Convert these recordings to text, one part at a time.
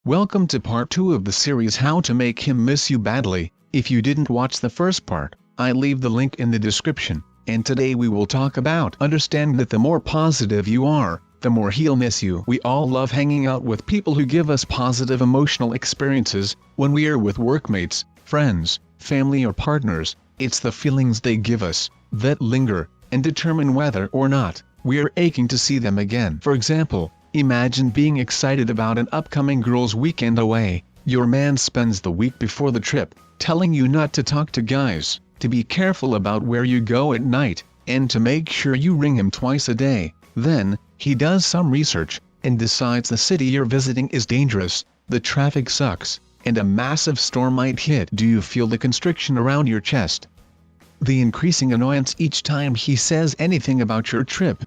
Welcome to part 2 of the series How to Make Him Miss You Badly. If you didn't watch the first part, I leave the link in the description, and today we will talk about understand that the more positive you are, the more he'll miss you. We all love hanging out with people who give us positive emotional experiences. When we are with workmates, friends, family or partners, it's the feelings they give us that linger and determine whether or not we are aching to see them again. For example, imagine being excited about an upcoming girls' weekend away. Your man spends the week before the trip telling you not to talk to guys, to be careful about where you go at night, and to make sure you ring him twice a day. Then, he does some research and decides the city you're visiting is dangerous, the traffic sucks, and a massive storm might hit. Do you feel the constriction around your chest? The increasing annoyance each time he says anything about your trip?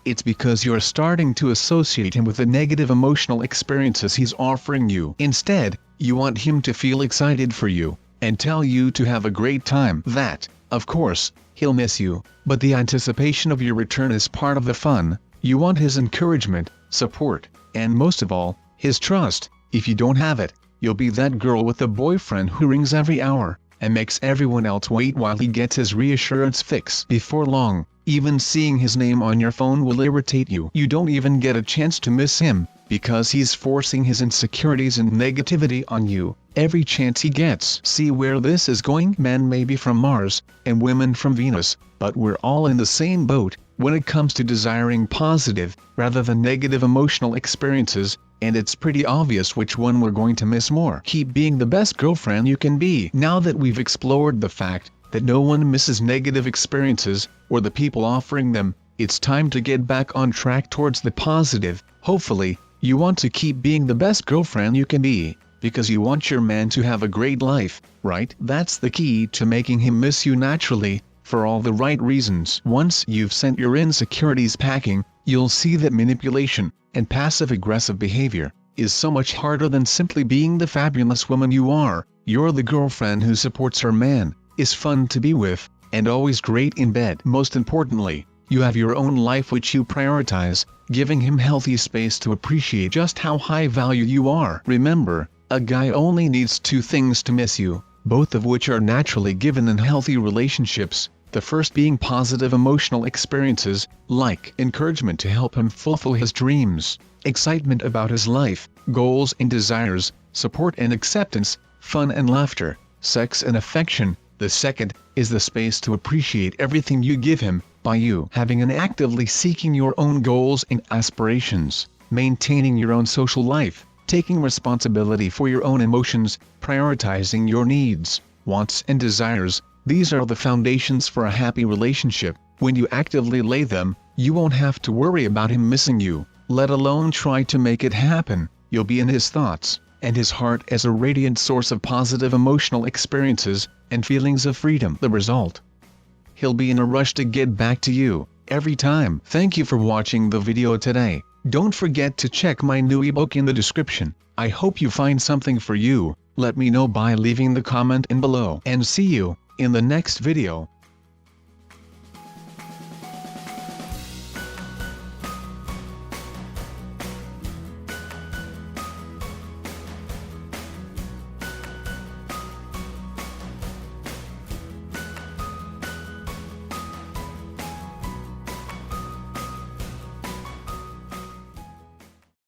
It's because you're starting to associate him with the negative emotional experiences he's offering you. Instead, you want him to feel excited for you and tell you to have a great time. That, of course, he'll miss you, but the anticipation of your return is part of the fun. You want his encouragement, support, and most of all, his trust. If you don't have it, you'll be that girl with the boyfriend who rings every hour and makes everyone else wait while he gets his reassurance fix. Before long, even seeing his name on your phone will irritate you. You don't even get a chance to miss him, because he's forcing his insecurities and negativity on you every chance he gets. See where this is going? Men may be from Mars, and women from Venus, but we're all in the same boat when it comes to desiring positive, rather than negative emotional experiences, and it's pretty obvious which one we're going to miss more. Keep being the best girlfriend you can be. Now that we've explored the fact that no one misses negative experiences, or the people offering them, it's time to get back on track towards the positive. Hopefully, you want to keep being the best girlfriend you can be, because you want your man to have a great life, right? That's the key to making him miss you naturally, for all the right reasons. Once you've sent your insecurities packing, you'll see that manipulation and passive-aggressive behavior is so much harder than simply being the fabulous woman you are. You're the girlfriend who supports her man, is fun to be with, and always great in bed. Most importantly, you have your own life which you prioritize, giving him healthy space to appreciate just how high value you are. Remember, a guy only needs two things to miss you, both of which are naturally given in healthy relationships. The first being positive emotional experiences, like encouragement to help him fulfill his dreams, excitement about his life, goals and desires, support and acceptance, fun and laughter, sex and affection. The second is the space to appreciate everything you give him, by you having and actively seeking your own goals and aspirations, maintaining your own social life, taking responsibility for your own emotions, prioritizing your needs, wants and desires. These are the foundations for a happy relationship. When you actively lay them, you won't have to worry about him missing you, let alone try to make it happen. You'll be in his thoughts and his heart as a radiant source of positive emotional experiences and feelings of freedom. The result? He'll be in a rush to get back to you every time. Thank you for watching the video today. Don't forget to check my new ebook in the description. I hope you find something for you. Let me know by leaving the comment in below. And see you in the next video.